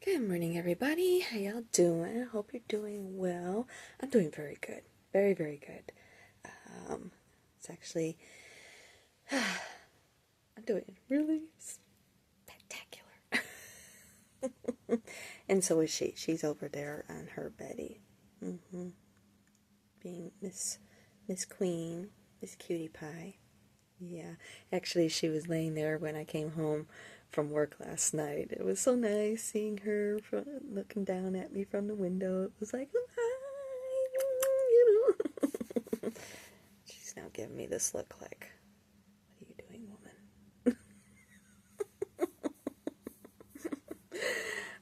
Good morning, everybody. How y'all doing? Hope you're doing well. I'm doing very good. Very, very good. It's actually, I'm doing really spectacular. And so is she. She's over there on her Betty. Being Miss Queen, Miss Cutie Pie. Yeah. Actually, she was laying there when I came home from work last night. It was so nice seeing her looking down at me from the window. It was like, oh, hi, She's now giving me this look like, what are you doing, woman?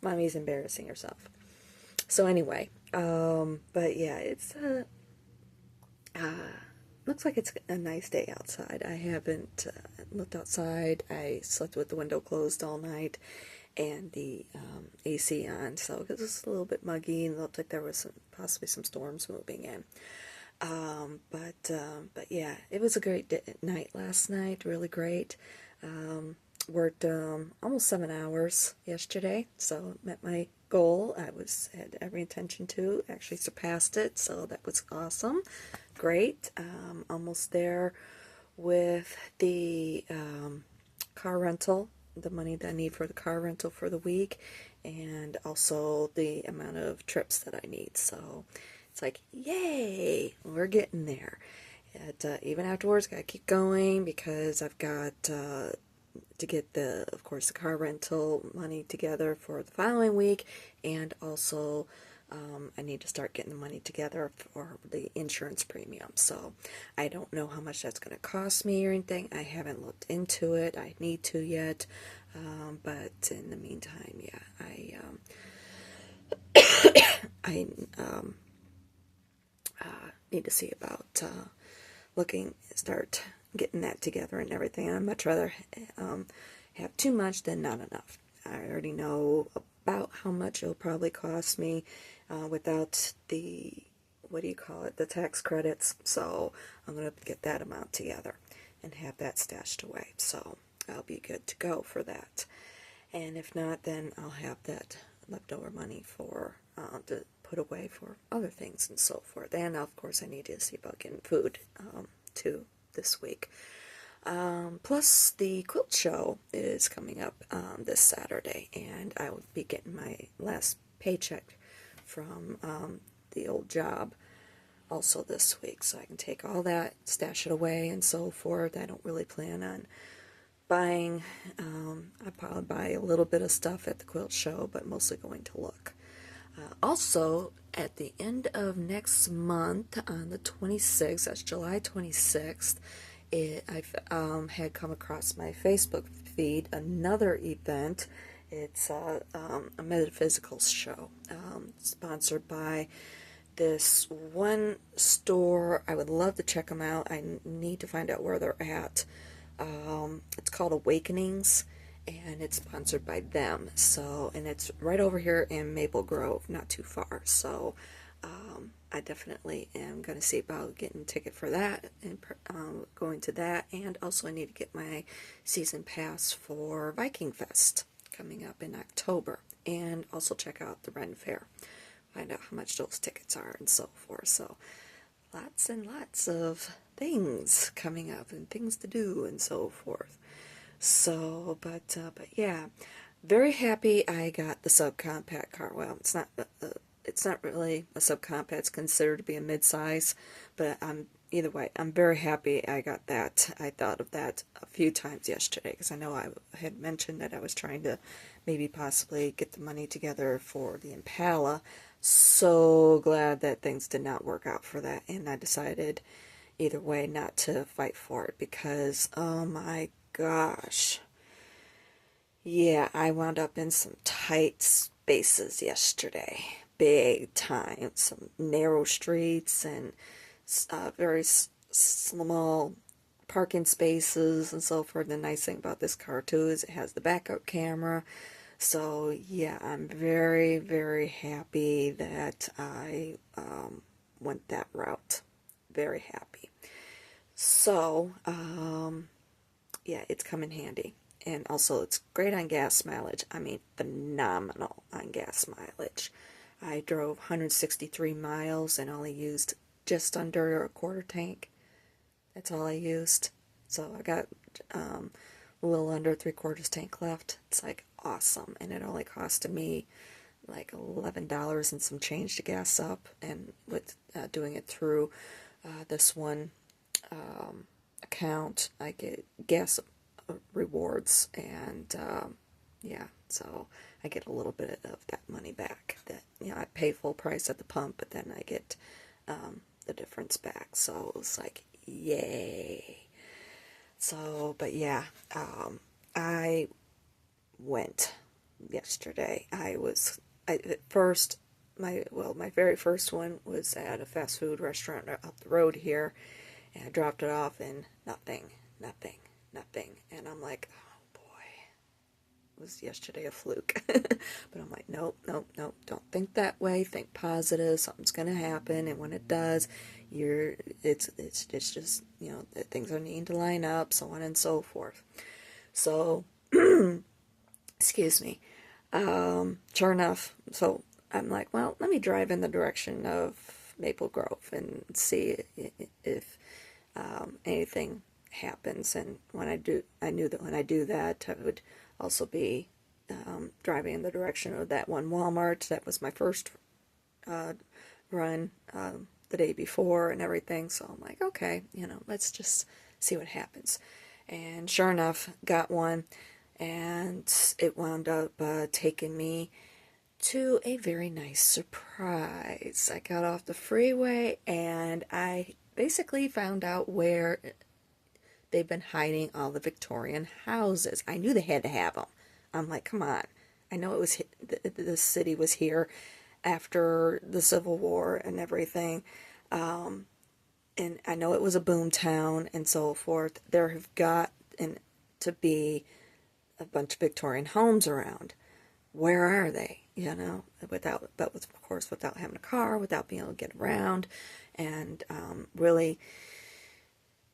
Mommy's embarrassing herself. So anyway, but yeah, it's looks like it's a nice day outside. I haven't looked outside. I slept with the window closed all night and the AC on, so it was a little bit muggy and looked like there was possibly some storms moving in. But yeah, it was a great night last night. Really great. Worked almost 7 hours yesterday, so met my goal. Had every intention to actually surpassed it, so that was awesome. Great. Almost there with the car rental, the money that I need for the car rental for the week, and also the amount of trips that I need. So it's like, yay, we're getting there. Even afterwards, gotta keep going because I've got to get of course, the car rental money together for the following week, and also I need to start getting the money together for the insurance premium. So I don't know how much that's going to cost me or anything. I haven't looked into it. I need to yet. But in the meantime, yeah, I need to see about start getting that together and everything. I'd much rather have too much than not enough. I already know about how much it'll probably cost me without the, what do you call it, the tax credits. So I'm going to get that amount together and have that stashed away. So I'll be good to go for that. And if not, then I'll have that leftover money for to put away for other things and so forth. And of course, I need to see about getting food too this week. Plus, the quilt show is coming up this Saturday, and I will be getting my last paycheck from the old job also this week, so I can take all that, stash it away, and so forth. I don't really plan on buying. I probably buy a little bit of stuff at the quilt show, but mostly going to look. Also, at the end of next month, on the 26th, that's July 26th, I've had come across my Facebook feed another event. It's a metaphysical show sponsored by this one store. I would love to check them out. I need to find out where they're at. It's called Awakenings, and it's sponsored by them. So, and it's right over here in Maple Grove, not too far. So, I definitely am going to see about getting a ticket for that and going to that. And also, I need to get my season pass for Viking Fest coming up in October, and also check out the Ren Fair, find out how much those tickets are and so forth. So, lots and lots of things coming up and things to do and so forth. So, but yeah, very happy I got the subcompact car. Well, it's not really a subcompact. It's considered to be a mid-size, but either way, I'm very happy I got that. I thought of that a few times yesterday because I know I had mentioned that I was trying to maybe possibly get the money together for the Impala. So glad that things did not work out for that, and I decided either way not to fight for it because, oh my gosh. Yeah, I wound up in some tight spaces yesterday. Big time. Some narrow streets and very small parking spaces and so forth. The nice thing about this car too is it has the backup camera. So yeah, I'm very, very happy that I went that route. Very happy. So, yeah, it's come in handy. and also it's great on gas mileage. I mean, phenomenal on gas mileage. I drove 163 miles and only used just under a quarter tank. That's all I used. So I got a little under 3/4 tank left. It's like awesome, and it only costed me like $11 and some change to gas up, and with doing it through this one account, I get gas rewards, and yeah, so I get a little bit of that money back. That, you know, I pay full price at the pump, but then I get the difference back. So it was like, yay. So, but yeah, I went yesterday. At first, my very first one was at a fast food restaurant up the road here, and I dropped it off and nothing, nothing, nothing. And I'm like, oh boy, was yesterday a fluke? But I'm like, nope, nope, nope, don't think that way. Think positive. Something's gonna happen, and when it does, it's just, you know, things are needing to line up, so on and so forth. So, excuse me. Sure enough, so I'm like, well, let me drive in the direction of Maple Grove and see if anything happens. And when I do, I knew that when I do that, I would also be driving in the direction of that one Walmart. That was my first run the day before and everything. So I'm like, okay, you know, let's just see what happens. And sure enough, got one, and it wound up taking me to a very nice surprise. I got off the freeway and I basically found out where they've been hiding all the Victorian houses. I knew they had to have them. I'm like, come on. I know it was the city was here after the Civil War and everything. And I know it was a boom town and so forth. There have got to be a bunch of Victorian homes around. Where are they? You know, of course, without having a car, without being able to get around, and really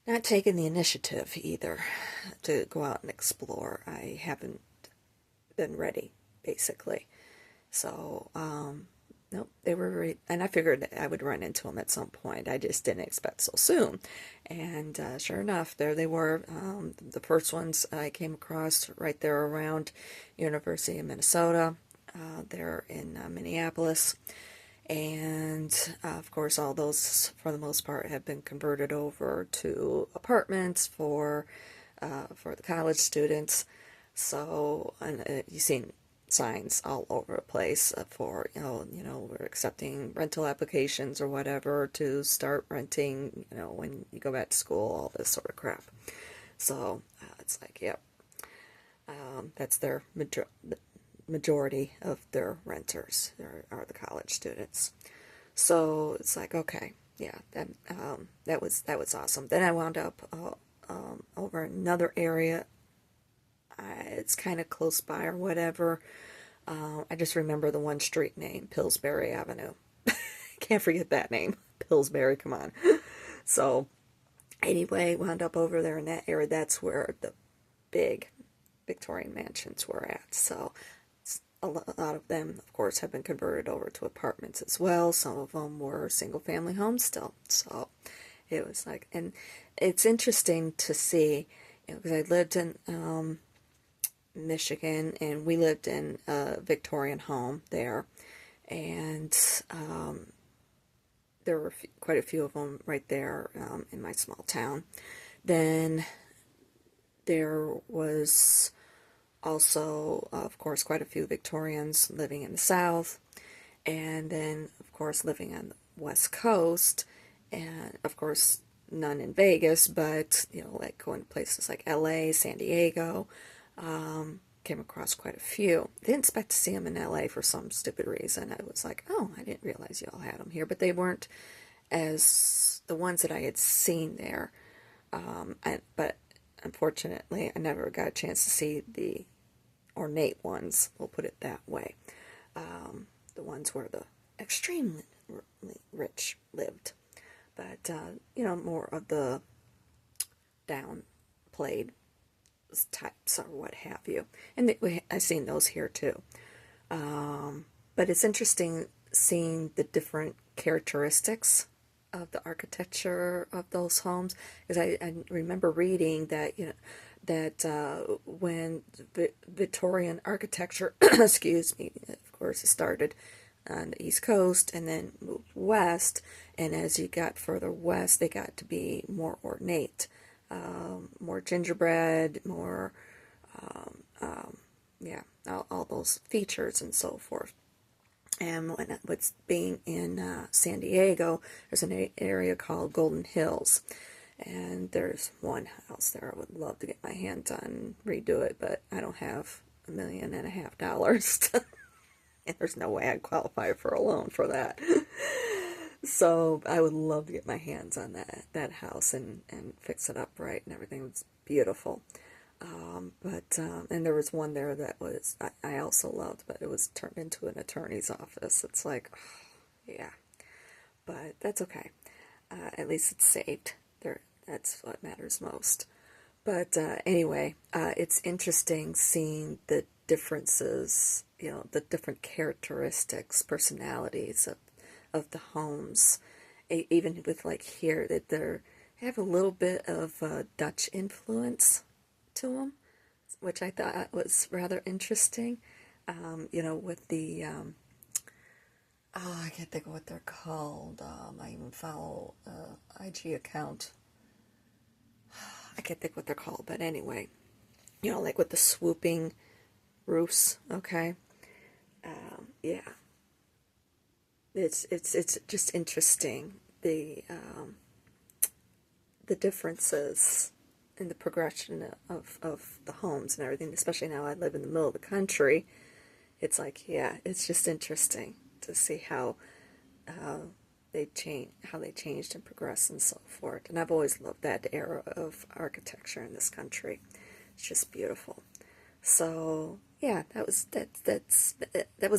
not taking the initiative either to go out and explore. I haven't been ready, basically. So, nope, they were very, and I figured that I would run into them at some point. I just didn't expect so soon. And sure enough, there they were. The first ones I came across right there around University of Minnesota. There in Minneapolis. And of course, all those, for the most part, have been converted over to apartments for the college students. So, and you've seen signs all over the place for, we're accepting rental applications or whatever to start renting, when you go back to school, all this sort of crap. So it's like, yep, that's their majority of their renters are the college students. So it's like, okay, yeah, that was awesome. Then I wound up over another area. It's kind of close by or whatever. I just remember the one street name, Pillsbury Avenue. Can't forget that name, Pillsbury. Come on. So anyway, wound up over there in that area. That's where the big Victorian mansions were at. So a lot of them, of course, have been converted over to apartments as well. Some of them were single-family homes still. So it was like, and it's interesting to see, because I lived in Michigan, and we lived in a Victorian home there, and there were quite a few of them right there in my small town. Then there was also, of course, quite a few Victorians living in the South, and then, of course, living on the West Coast, and, of course, none in Vegas, but, like going to places like LA, San Diego, came across quite a few. Didn't expect to see them in LA for some stupid reason. I was like, oh, I didn't realize you all had them here, but they weren't as the ones that I had seen there. But unfortunately, I never got a chance to see the ornate ones, we'll put it that way. The ones where the extremely rich lived. But, more of the downplayed types or what have you. And I've seen those here too. But it's interesting seeing the different characteristics of the architecture of those homes, because I remember reading that that when Victorian architecture, excuse me, of course, it started on the East Coast and then moved west, and as you got further west, they got to be more ornate, more gingerbread, more, yeah, all those features and so forth. And what's being in San Diego, there's an area called Golden Hills. And there's one house there I would love to get my hands on and redo it, but I don't have $1.5 million. And there's no way I'd qualify for a loan for that. So I would love to get my hands on that house and fix it up right and everything. It's beautiful. And there was one there that I also loved, but it was turned into an attorney's office. It's like, yeah, but that's okay. At least it's saved. That's what matters most. But anyway, it's interesting seeing the differences, the different characteristics, personalities of the homes. Even with like here, that they have a little bit of Dutch influence to them, which I thought was rather interesting. With the I can't think of what they're called. I even follow IG account. I can't think what they're called, but anyway, like with the swooping roofs. Okay, yeah, it's just interesting the differences in the progression of the homes and everything. Especially now I live in the middle of the country. It's like, yeah, it's just interesting to see how they changed and progressed and so forth. And I've always loved that era of architecture in this country. It's just beautiful. So yeah, that was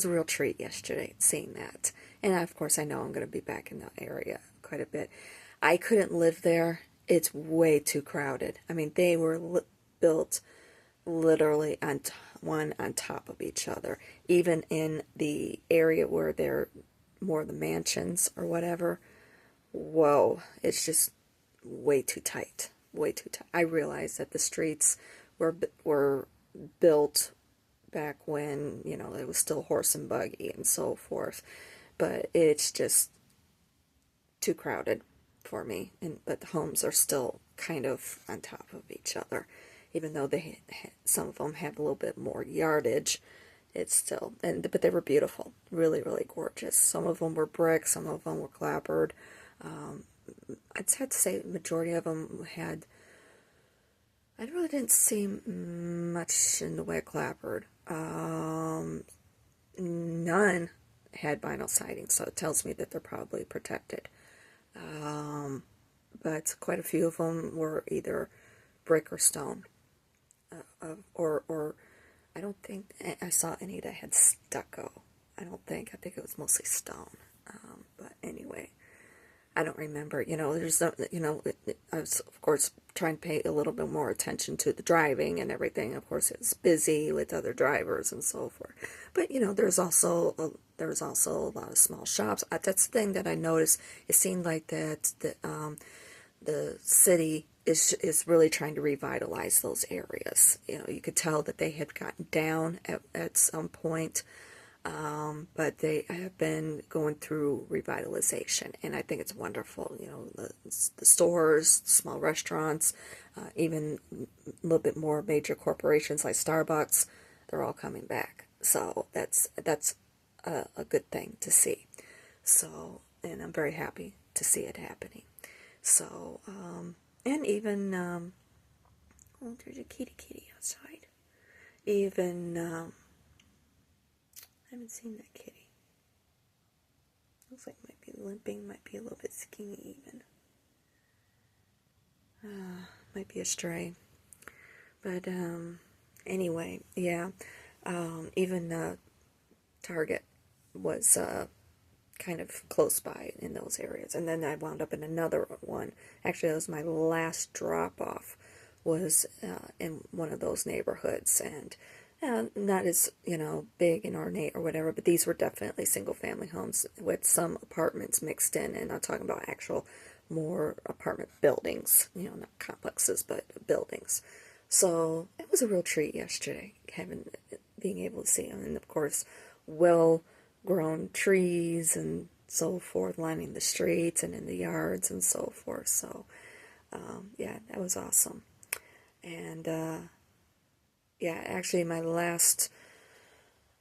a real treat yesterday, seeing that. And of course, I know I'm going to be back in the area quite a bit. I couldn't live there. It's way too crowded. I mean, they were built literally one on top of each other. Even in the area where they're more the mansions or whatever, whoa, it's just way too tight. Way too tight. I realized that the streets were built back when, it was still horse and buggy and so forth. But it's just too crowded for me. But the homes are still kind of on top of each other. Even though some of them have a little bit more yardage, it's still, but they were beautiful, really, really gorgeous. Some of them were brick, some of them were clapboard. I'd have to say the majority of them had, I really didn't see much in the way of clapboard. None had vinyl siding, so it tells me that they're probably protected. But quite a few of them were either brick or stone. Or I don't think I saw any that had stucco. I think it was mostly stone. But anyway, I don't remember. There's I was of course trying to pay a little bit more attention to the driving and everything. Of course, it's busy with other drivers and so forth. But there's also a lot of small shops. That's the thing that I noticed. It seemed like that the city is really trying to revitalize those areas. You could tell that they had gotten down at some point, but they have been going through revitalization, and I think it's wonderful. The stores, small restaurants, even a little bit more major corporations like Starbucks, they're all coming back. So that's a good thing to see. So, and I'm very happy to see it happening. So, and even, oh, there's a kitty outside. Even, I haven't seen that kitty. Looks like it might be limping, might be a little bit skinny even. Might be a stray. But, anyway, yeah. Even, Target was, kind of close by in those areas. And then I wound up in another one. Actually, that was my last drop off, was in one of those neighborhoods, and not as, big and ornate or whatever, but these were definitely single family homes with some apartments mixed in, and I'm talking about actual more apartment buildings, not complexes, but buildings. So it was a real treat yesterday, being able to see them, and of course, well-grown trees and so forth lining the streets and in the yards and so forth. So yeah, that was awesome. And yeah, actually, my last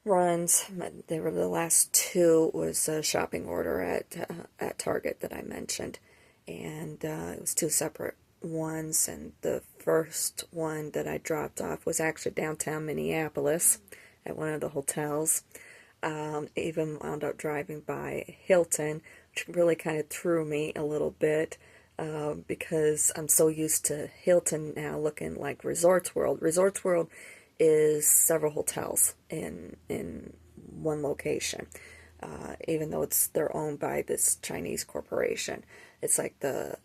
runs, they were the last two, was a shopping order at Target that I mentioned, and it was two separate ones. And the first one that I dropped off was actually downtown Minneapolis at one of the hotels. Even wound up driving by Hilton, which really kind of threw me a little bit. Because I'm so used to Hilton now looking like Resorts World. Resorts World is several hotels in one location, even though they're owned by this Chinese corporation. It's like the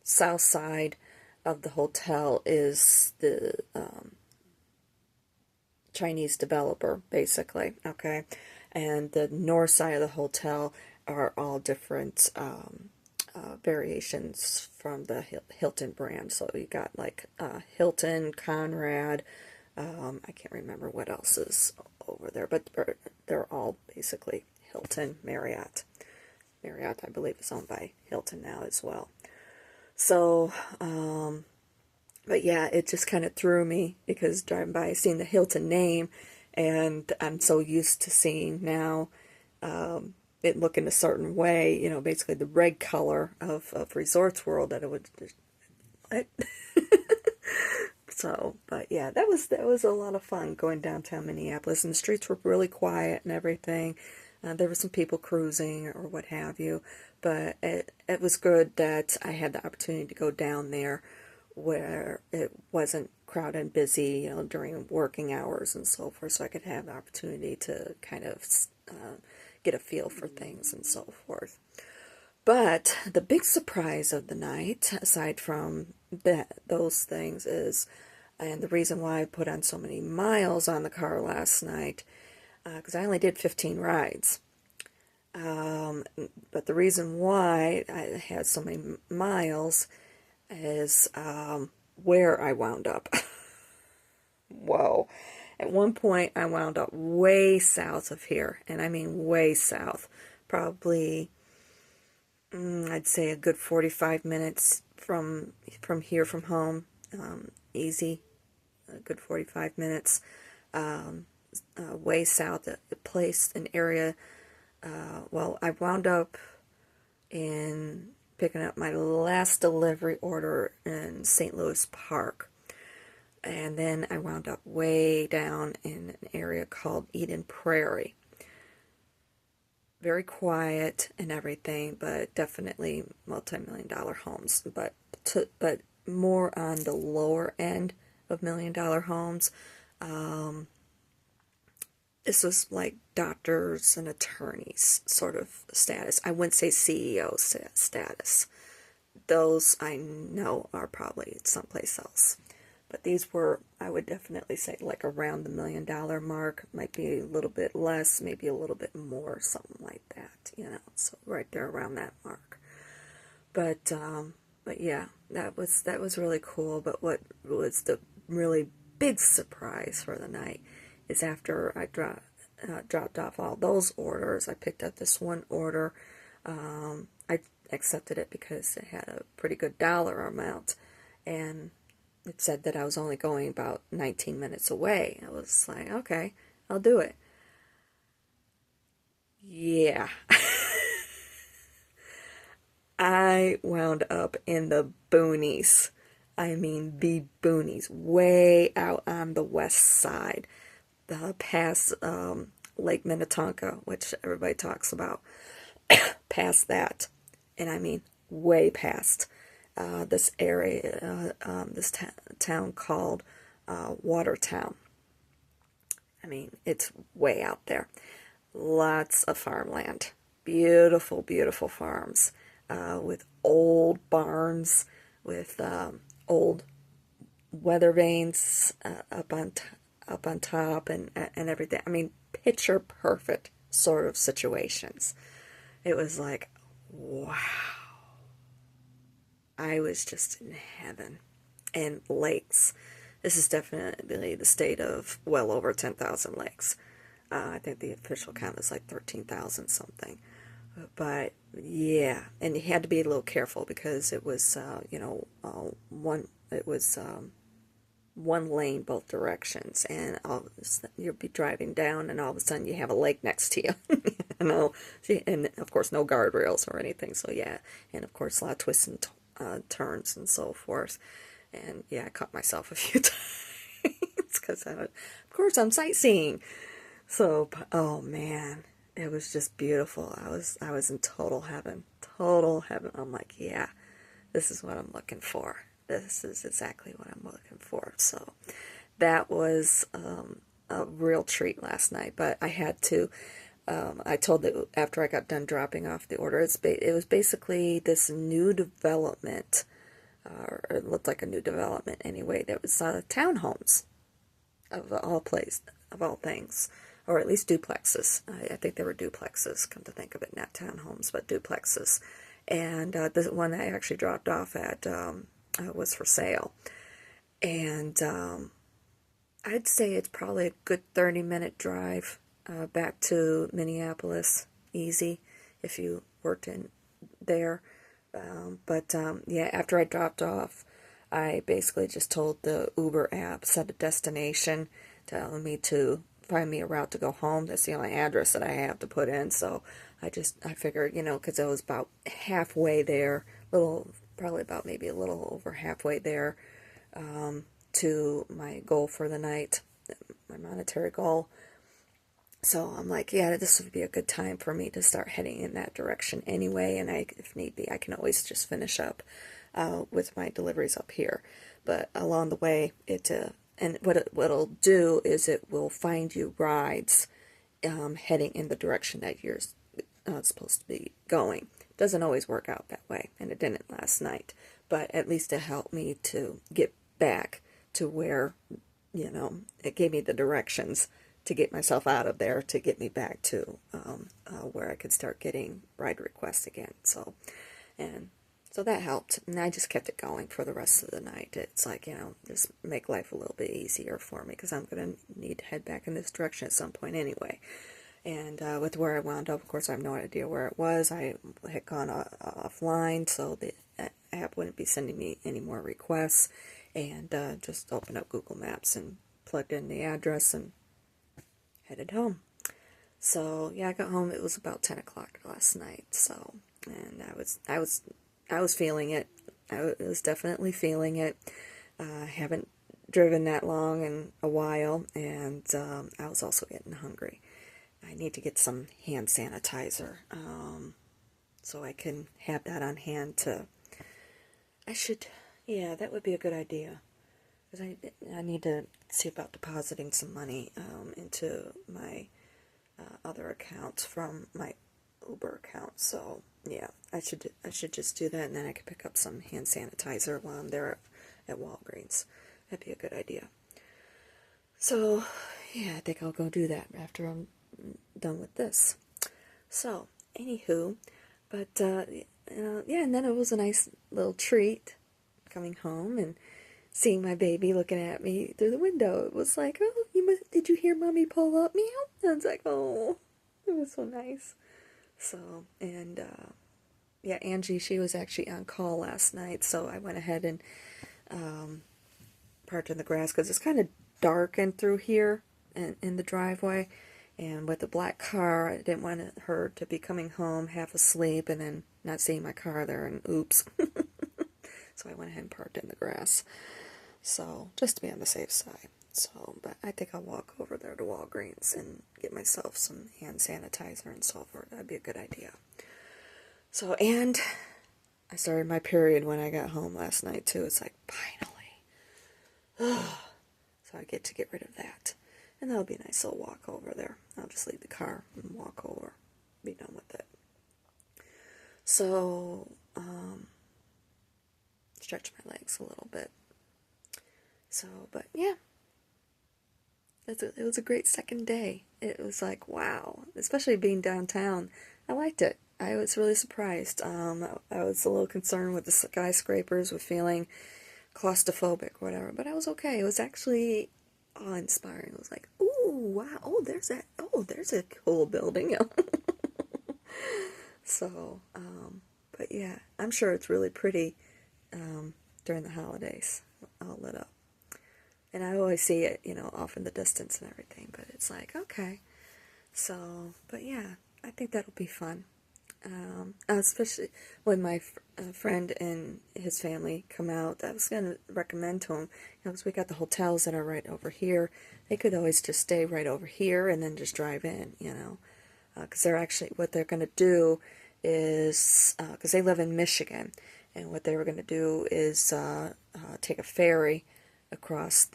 south side of the hotel is the Chinese developer, basically, okay? And the north side of the hotel are all different variations from the Hilton brand. So you got like Hilton, Conrad, I can't remember what else is over there, but they're all basically Hilton. Marriott, I believe, is owned by Hilton now as well. So, but yeah, it just kind of threw me because driving by, seeing the Hilton name, and I'm so used to seeing now it looking a certain way, basically the red color of Resorts World, that it would just, what? So, but yeah, that was a lot of fun going downtown Minneapolis, and the streets were really quiet and everything. There were some people cruising or what have you, but it was good that I had the opportunity to go down there where it wasn't crowded and busy, during working hours and so forth, so I could have the opportunity to kind of get a feel for things and so forth. But the big surprise of the night, aside from those things, is, and the reason why I put on so many miles on the car last night, because I only did 15 rides. But the reason why I had so many miles is where I wound up. Whoa. At one point, I wound up way south of here, and I mean way south. Probably, I'd say a good 45 minutes from here, from home. Easy, a good 45 minutes. Way south, a place, an area. Well, I wound up in picking up my last delivery order in St. Louis Park. And then I wound up way down in an area called Eden Prairie. Very quiet and everything, but definitely multi-million-dollar homes. But more on the lower end of million-dollar homes. This was like doctors and attorneys sort of status. I wouldn't say CEO status. Those I know are probably someplace else. But these were, I would definitely say, like around the $1 million mark. Might be a little bit less, maybe a little bit more, something like that, So right there around that mark. But yeah, that was really cool. But what was the really big surprise for the night is after I dropped off all those orders, I picked up this one order. I accepted it because it had a pretty good dollar amount, and it said that I was only going about 19 minutes away. I was like, okay, I'll do it. Yeah. I wound up in the boonies. I mean, the boonies, way out on the west side, past Lake Minnetonka, which everybody talks about, past that. And I mean, way past. This area, this town called Watertown. I mean, it's way out there. Lots of farmland. Beautiful, beautiful farms with old barns, with old weather vanes up on top and everything. I mean, picture perfect sort of situations. It was like, wow. I was just in heaven. And lakes. This is definitely the state of well over 10,000 lakes. I think the official count is like 13,000 something. But yeah, and you had to be a little careful because it was, one lane both directions, and you'll be driving down, and all of a sudden you have a lake next to you. And of course no guardrails or anything. So yeah, and of course a lot of twists and turns and so forth. And yeah, I caught myself a few times because of course I'm sightseeing. So, oh man, it was just beautiful. I was in total heaven, total heaven. I'm like, yeah, this is what I'm looking for. This is exactly what I'm looking for. So that was a real treat last night. But I had to. I told that after I got done dropping off the order, it was basically this new development, or it looked like a new development anyway. That was townhomes of all things, or at least duplexes. I think they were duplexes. Come to think of it, not townhomes, but duplexes. And the one I actually dropped off at was for sale. And I'd say it's probably a good 30-minute drive back to Minneapolis, easy, if you worked in there. But yeah, after I dropped off, I basically just told the Uber app, set a destination, telling me to find me a route to go home. That's the only address that I have to put in. So I figured, because I was about halfway there, probably about maybe a little over halfway there to my goal for the night, my monetary goal. So I'm like, yeah, this would be a good time for me to start heading in that direction anyway. And if need be, I can always just finish up with my deliveries up here. But along the way, and what it'll do is it will find you rides heading in the direction that you're supposed to be going. It doesn't always work out that way, and it didn't last night. But at least it helped me to get back to where, it gave me the directions to get myself out of there, to get me back to where I could start getting ride requests again. So that helped, and I just kept it going for the rest of the night. It's like, just make life a little bit easier for me, because I'm going to need to head back in this direction at some point anyway. And with where I wound up, of course, I have no idea where it was. I had gone offline, so the app wouldn't be sending me any more requests, and just opened up Google Maps and plugged in the address and headed home. So yeah, I got home. It was about 10 o'clock last night. So, and I was feeling it. I was definitely feeling it. I haven't driven that long in a while, and I was also getting hungry. I need to get some hand sanitizer, so I can have that on hand yeah, that would be a good idea. Because I need to see about depositing some money into my other accounts from my Uber account. So yeah, I should just do that, and then I can pick up some hand sanitizer while I'm there at Walgreens. That'd be a good idea. So yeah, I think I'll go do that after I'm done with this. So anywho, but yeah, and then it was a nice little treat coming home and seeing my baby looking at me through the window. It was like, oh, did you hear mommy pull up? Meow. And I was like, oh, it was so nice. So, and yeah, Angie, she was actually on call last night, so I went ahead and parked in the grass because it's kind of dark in through here and in the driveway. And with the black car, I didn't want her to be coming home half asleep and then not seeing my car there, and oops. So I went ahead and parked in the grass. So, just to be on the safe side. So, but I think I'll walk over there to Walgreens and get myself some hand sanitizer and so forth. That'd be a good idea. So, and I started my period when I got home last night, too. It's like, finally. So I get to get rid of that. And that'll be a nice little walk over there. I'll just leave the car and walk over. Be done with it. So, stretch my legs a little bit. So, but yeah, it was a great second day. It was like, wow, especially being downtown. I liked it. I was really surprised. I was a little concerned with the skyscrapers, with feeling claustrophobic or whatever, but I was okay. It was actually awe-inspiring. It was like, ooh, wow, there's a cool building. So, but yeah, I'm sure it's really pretty during the holidays, all lit up. And I always see it, off in the distance and everything, but it's like, okay. So, but yeah, I think that'll be fun. Especially when my friend and his family come out, I was going to recommend to them, because we got the hotels that are right over here. They could always just stay right over here and then just drive in, because what they're going to do is, because they live in Michigan, and what they were going to do is take a ferry across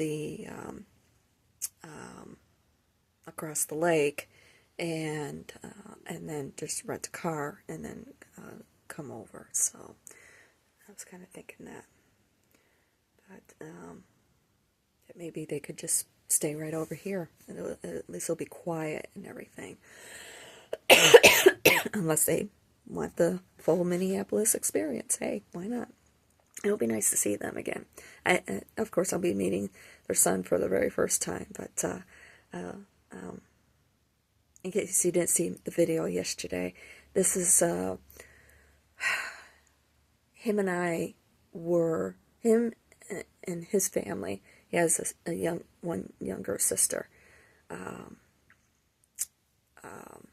across the lake, and then just rent a car and then come over. So I was kind of thinking that, but maybe they could just stay right over here, and at least it'll be quiet and everything, unless they want the full Minneapolis experience. Hey, why not? It'll be nice to see them again. Of course, I'll be meeting their son for the very first time, but in case you didn't see the video yesterday, this is him and his family. He has one younger sister.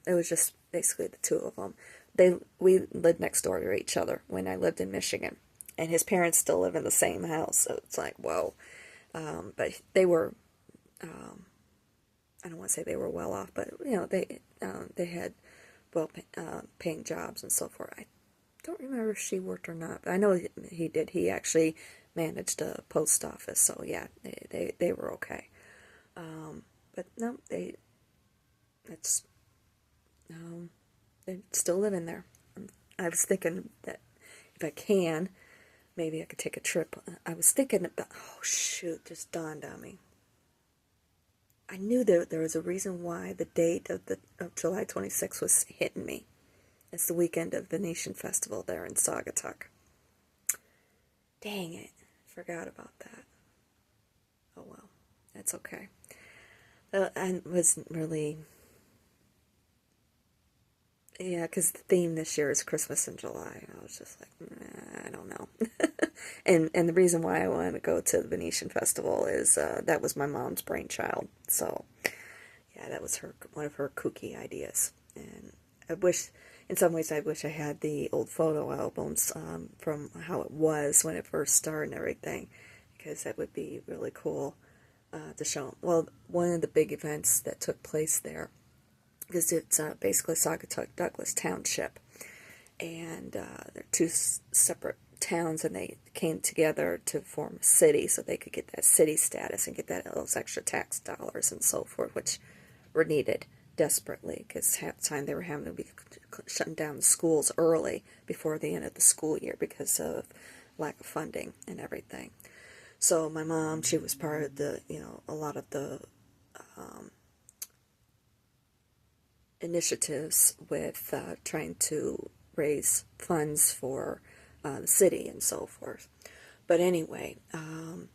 It was just basically the two of them. We lived next door to each other when I lived in Michigan, and his parents still live in the same house. So it's like, whoa. But they were, I don't want to say they were well off, but they had paying jobs and so forth. I don't remember if she worked or not, but I know he did. He actually managed a post office, so yeah, they were okay. But no, it's they're still living there. I was thinking that if I can, maybe I could take a trip. I was thinking about, oh shoot, just dawned on me. I knew there was a reason why the date of July 26th was hitting me. It's the weekend of Venetian Festival there in Saugatuck. Dang it, forgot about that. Oh well, that's okay. I wasn't really... Yeah, because the theme this year is Christmas in July. I was just like, I don't know. and the reason why I wanted to go to the Venetian Festival is that was my mom's brainchild. So, yeah, that was one of her kooky ideas. And in some ways, I wish I had the old photo albums from how it was when it first started and everything, because that would be really cool to show them. Well, one of the big events that took place there, because it's basically Saugatuck Douglas Township, and they're two separate towns, and they came together to form a city so they could get that city status and get those extra tax dollars and so forth, which were needed desperately, because half the time they were having to be shutting down the schools early before the end of the school year because of lack of funding and everything. So my mom, she was part of a lot of the initiatives with trying to raise funds for the city and so forth. But anyway, the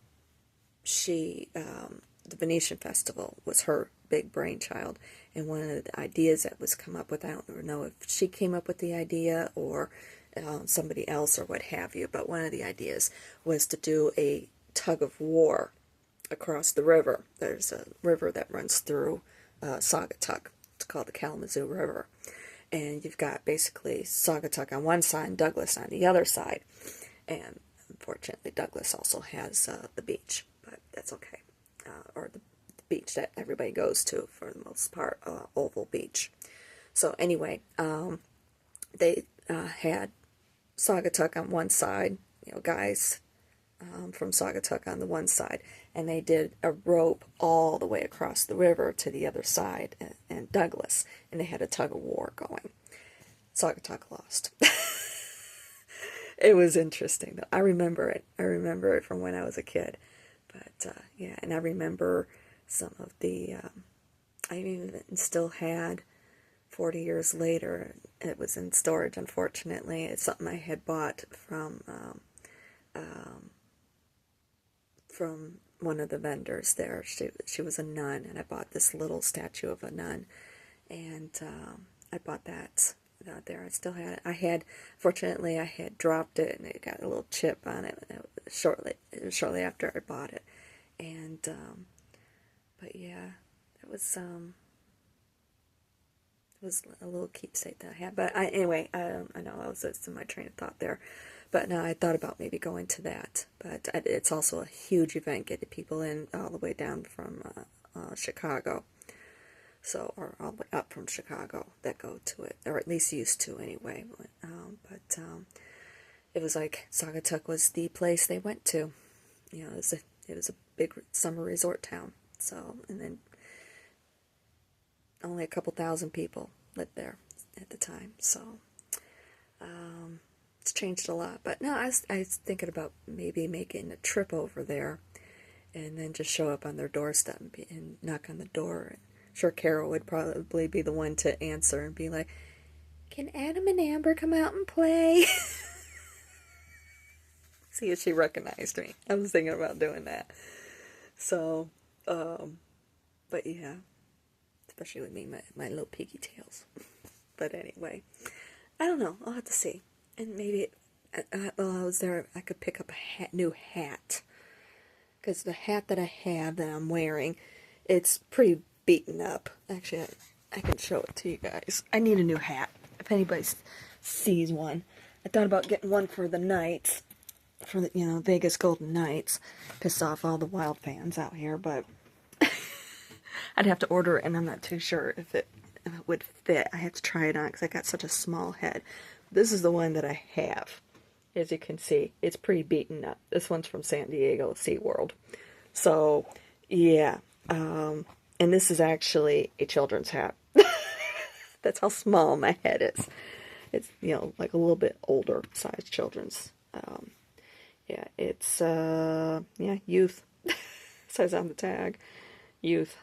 Venetian Festival was her big brainchild, and one of the ideas that was come up with, I don't know if she came up with the idea or somebody else or what have you, but one of the ideas was to do a tug of war across the river. There's a river that runs through Saugatuck. It's called the Kalamazoo River. And you've got basically Saugatuck on one side and Douglas on the other side. And unfortunately, Douglas also has the beach, but that's okay. Or the beach that everybody goes to for the most part, Oval Beach. So anyway, they had Saugatuck on one side, guys from Saugatuck on the one side, and they did a rope all the way across the river to the other side, and Douglas, and they had a tug of war going. Saugatuck lost. It was interesting, though. I remember it from when I was a kid. But yeah, and I remember some of the, I even still had 40 years later, it was in storage, unfortunately. It's something I had bought from one of the vendors there. She was a nun, and I bought this little statue of a nun, and I bought that out there. I still had it. Fortunately, I had dropped it, and it got a little chip on it shortly after I bought it, and but yeah, it was a little keepsake that I had. But anyway, I know I was in my train of thought there. But now I thought about maybe going to that. But it's also a huge event, getting people in all the way down from Chicago. So, or all the way up from Chicago that go to it, or at least used to anyway. But it was like Saugatuck was the place they went to. You know, it was a big summer resort town. So, and then only a couple thousand people lived there at the time. So, it's changed a lot. But no, I was thinking about maybe making a trip over there and then just show up on their doorstep and knock on the door. And sure, Carol would probably be the one to answer and be like, "Can Adam and Amber come out and play?" See if she recognized me. I was thinking about doing that. So, but yeah, especially with me, my little piggy tails. But anyway, I don't know. I'll have to see. And maybe while I was there, I could pick up a new hat. Because the hat that I have that I'm wearing, it's pretty beaten up. Actually, I can show it to you guys. I need a new hat. If anybody sees one. I thought about getting one for the Knights. For the, Vegas Golden Knights. Piss off all the Wild fans out here, but I'd have to order it, and I'm not too sure if it would fit. I have to try it on because I got such a small head. This is the one that I have. As you can see, it's pretty beaten up. This one's from San Diego SeaWorld. So, yeah. And this is actually a children's hat. That's how small my head is. It's, like a little bit older size children's. Yeah, it's, youth. Says on the tag. Youth.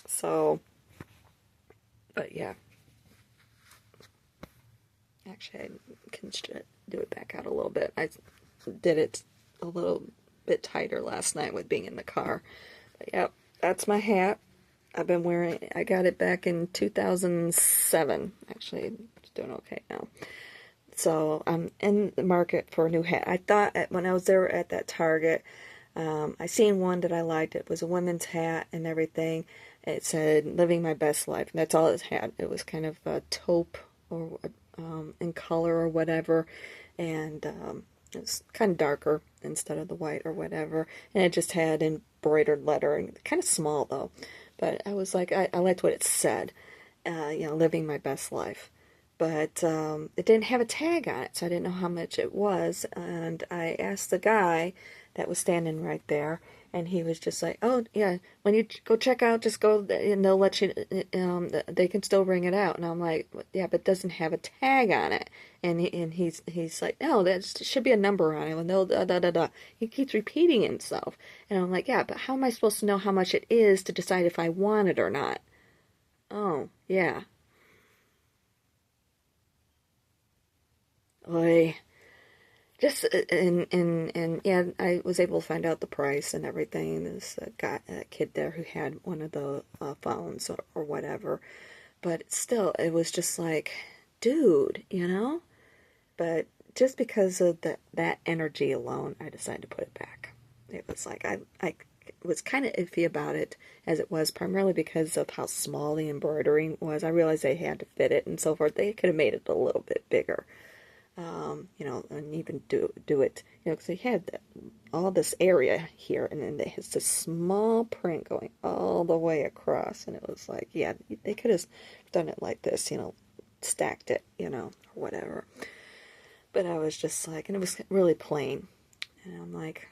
So, but yeah. Actually, I can do it back out a little bit. I did it a little bit tighter last night with being in the car. But yep, that's my hat. I've been wearing it. I got it back in 2007. Actually, it's doing okay now. So I'm in the market for a new hat. I thought when I was there at that Target, I seen one that I liked. It was a women's hat and everything. It said "Living My Best Life," and that's all it had. It was kind of a taupe or in color or whatever, and it was kind of darker instead of the white or whatever, and it just had embroidered lettering, kind of small though, but I was like, I liked what it said, living my best life, but it didn't have a tag on it, so I didn't know how much it was, and I asked the guy that was standing right there, and he was just like, "Oh yeah, when you go check out, just go and they'll let you. They can still bring it out." And I'm like, "Yeah, but it doesn't have a tag on it." And he's like, "No, that should be a number on it." And they'll da da da da. He keeps repeating himself, and I'm like, "Yeah, but how am I supposed to know how much it is to decide if I want it or not?" Oh yeah. Oy. Just and yeah, I was able to find out the price and everything. There's a kid there who had one of the phones or whatever, but still, it was just like, dude, But just because of that energy alone, I decided to put it back. It was like I was kind of iffy about it as it was, primarily because of how small the embroidering was. I realized they had to fit it and so forth. They could have made it a little bit bigger. And even do it, because they had all this area here, and then there's this small print going all the way across, and it was like, yeah, they could have done it like this, stacked it, or whatever. But I was just like, and it was really plain, and I'm like,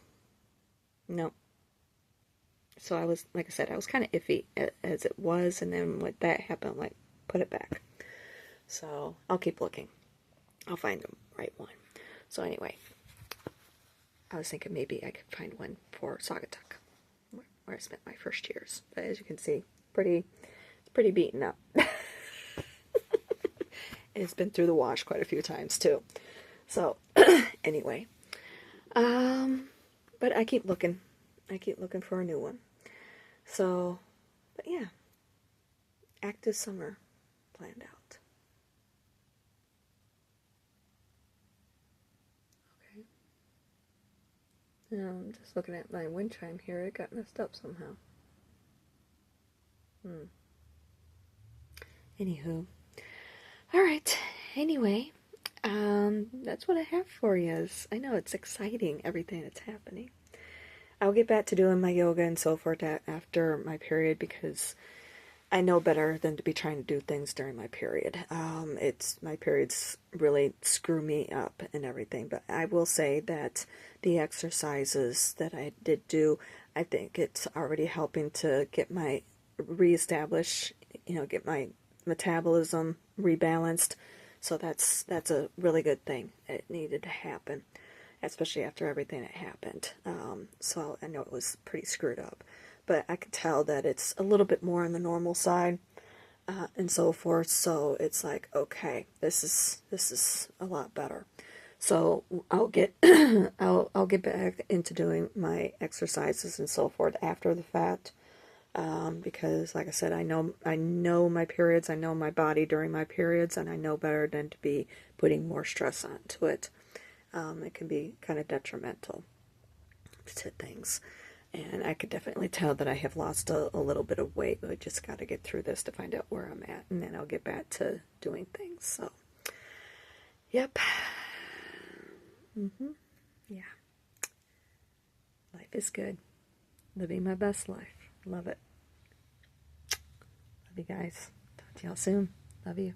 no. So I was, like I said, I was kind of iffy as it was, and then when that happened, I'm like, put it back. So I'll keep looking. I'll find the right one. So anyway, I was thinking maybe I could find one for Saugatuck, where I spent my first years. But as you can see, it's pretty beaten up. It's been through the wash quite a few times too. So anyway, but I keep looking. I keep looking for a new one. So, but yeah, active summer planned out. Okay. Now I'm just looking at my wind chime here. It got messed up somehow. Anywho. Alright. Anyway, that's what I have for you. I know it's exciting, everything that's happening. I'll get back to doing my yoga and so forth after my period, because I know better than to be trying to do things during my period. My periods really screw me up and everything. But I will say that the exercises that I did do, I think it's already helping to get my get my metabolism rebalanced. So that's a really good thing. It needed to happen, especially after everything that happened. So I know it was pretty screwed up, but I could tell that it's a little bit more on the normal side, and so forth. So it's like, okay, this is a lot better. So I'll get I'll get back into doing my exercises and so forth after the fact. Because like I said, I know my periods, I know my body during my periods, and I know better than to be putting more stress onto it. It can be kind of detrimental to things. And I could definitely tell that I have lost a little bit of weight. I just got to get through this to find out where I'm at, and then I'll get back to doing things. So, yep. Yeah. Life is good. Living my best life. Love it. Love you guys. Talk to y'all soon. Love you.